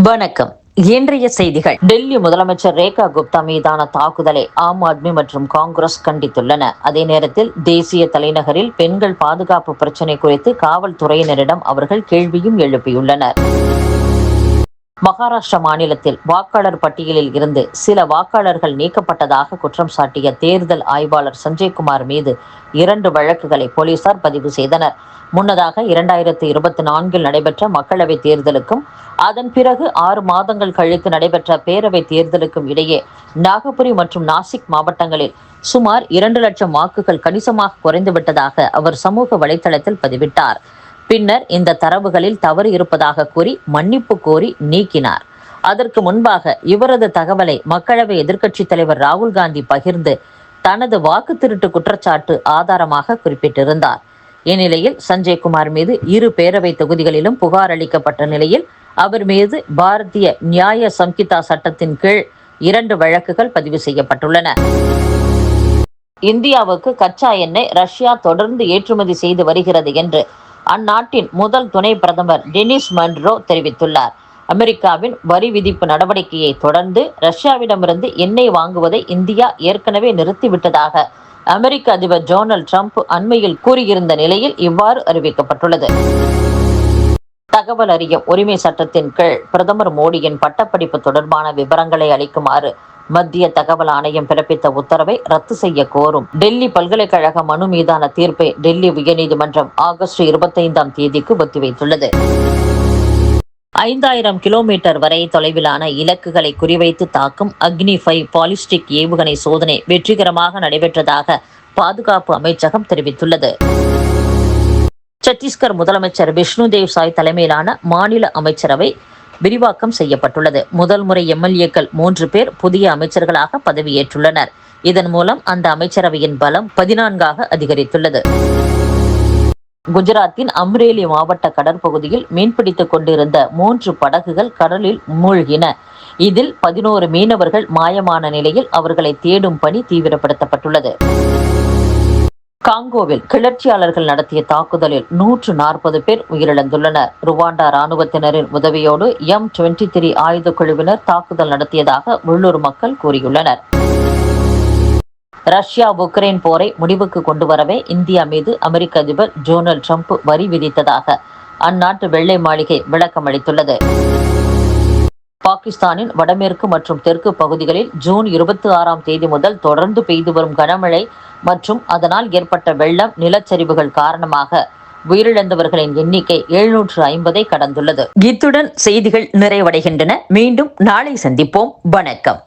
வணக்கம். இன்றைய செய்திகள். டெல்லி முதலமைச்சர் ரேகா குப்தா மீதான தாக்குதலை ஆம் ஆத்மி மற்றும் காங்கிரஸ் கண்டித்துள்ளன. அதே நேரத்தில் தேசிய தலைநகரில் பெண்கள் பாதுகாப்பு பிரச்சினை குறித்து காவல்துறையினரிடம் அவர்கள் கேள்வியும் எழுப்பியுள்ளனர். மகாராஷ்டிரா மாநிலத்தில் வாக்காளர் பட்டியலில் இருந்து சில வாக்காளர்கள் நீக்கப்பட்டதாக குற்றம் சாட்டிய தேர்தல் ஆய்வாளர் சஞ்சய்குமார் மீது 2 வழக்குகளை போலீசார் பதிவு செய்தனர். முன்னதாக 2024 நடைபெற்ற மக்களவைத் தேர்தலுக்கும் அதன் பிறகு 6 மாதங்கள் கழித்து நடைபெற்ற பேரவைத் தேர்தலுக்கும் இடையே நாகபுரி மற்றும் நாசிக் மாவட்டங்களில் சுமார் 2 லட்சம் வாக்குகள் கணிசமாக குறைந்துவிட்டதாக அவர் சமூக வலைதளத்தில் பதிவிட்டார். பின்னர் இந்த தரவுகளில் தவறு இருப்பதாக கூறி மன்னிப்பு கோரி நீக்கினார். அதற்கு முன்பாக இவரது தகவலை மக்களவை எதிர்க்கட்சித் தலைவர் ராகுல் காந்தி பகிர்ந்து தனது வாக்கு திருட்டு குற்றச்சாட்டு ஆதாரமாக குறிப்பிட்டிருந்தார். இந்நிலையில் சஞ்சய்குமார் மீது 2 பேரவை தொகுதிகளிலும் புகார் அளிக்கப்பட்ட நிலையில் அவர் மீது பாரதிய நியாய சம்ஹிதா சட்டத்தின் கீழ் 2 வழக்குகள் பதிவு செய்யப்பட்டுள்ளன. இந்தியாவுக்கு கச்சா எண்ணெய் ரஷ்யா தொடர்ந்து ஏற்றுமதி செய்து வருகிறது என்று அந்நாட்டின் முதல் துணை பிரதமர் டெனிஸ் மன்ட்ரோ தெரிவித்துள்ளார். அமெரிக்காவின் வரி விதிப்பு நடவடிக்கையை தொடர்ந்து ரஷ்யாவிடமிருந்து எண்ணெய் வாங்குவதை இந்தியா ஏற்கனவே நிறுத்திவிட்டதாக அமெரிக்க அதிபர் டொனால்ட் ட்ரம்ப் அண்மையில் கூறியிருந்த நிலையில் இவ்வாறு அறிவிக்கப்பட்டுள்ளது. தகவல் அறியும் உரிமை சட்டத்தின் கீழ் பிரதமர் மோடியின் பட்டப்படிப்பு தொடர்பான விவரங்களை அளிக்குமாறு மத்திய தகவல் ஆணையம் பிறப்பித்த உத்தரவை ரத்து செய்ய கோரும் டெல்லி பல்கலைக்கழக மனு மீதான தீர்ப்பை டெல்லி உயர்நீதிமன்றம் ஆகஸ்ட் 25ஆம் தேதிக்கு ஒத்திவைத்துள்ளது. 5000 கிலோமீட்டர் வரை தொலைவிலான இலக்குகளை குறிவைத்து தாக்கும் அக்னி 5 பாலிஸ்டிக் ஏவுகணை சோதனை வெற்றிகரமாக நடைபெற்றதாக பாதுகாப்பு அமைச்சகம் தெரிவித்துள்ளது. சத்தீஸ்கர் முதலமைச்சர் விஷ்ணுதேவ் சாய் தலைமையிலான மாநில அமைச்சரவை விரிவாக்கம் செய்யப்பட்டுள்ளது. முதல் முறை எம்எல்ஏக்கள் 3 பேர் புதிய அமைச்சர்களாக பதவியேற்றுள்ளனர். இதன் மூலம் அந்த அமைச்சரவையின் பலம் 14ஆக அதிகரித்துள்ளது. குஜராத்தின் அம்ரேலி மாவட்ட கடற்பகுதியில் மீன்பிடித்துக் கொண்டிருந்த 3 படகுகள் கடலில் மூழ்கின. இதில் 11 மீனவர்கள் மாயமான நிலையில் அவர்களை தேடும் பணி தீவிரப்படுத்தப்பட்டுள்ளது. காங்கோவில் கிளர்ச்சியாளர்கள் நடத்திய தாக்குதலில் 140 பேர் உயிரிழந்துள்ளனர். ருவாண்டா ராணுவத்தினரின் உதவியோடு M23 ஆயுத குழுவினர் தாக்குதல் நடத்தியதாக உள்ளூர் மக்கள் கூறியுள்ளனர். ரஷ்யா உக்ரைன் போரை முடிவுக்கு கொண்டு வரவே இந்தியா மீது அமெரிக்க அதிபர் டொனால்ட் ட்ரம்ப் வரி விதித்ததாக அந்நாட்டு வெள்ளை மாளிகை விளக்கம் அளித்துள்ளது. பாகிஸ்தானின் வடமேற்கு மற்றும் தெற்கு பகுதிகளில் ஜூன் 26ஆம் தேதி முதல் தொடர்ந்து பெய்து வரும் கனமழை மற்றும் அதனால் ஏற்பட்ட வெள்ளம், நிலச்சரிவுகள் காரணமாக உயிரிழந்தவர்களின் எண்ணிக்கை 750ஐ கடந்துள்ளது. இத்துடன் செய்திகள் நிறைவடைகின்றன. மீண்டும் நாளை சந்திப்போம். வணக்கம்.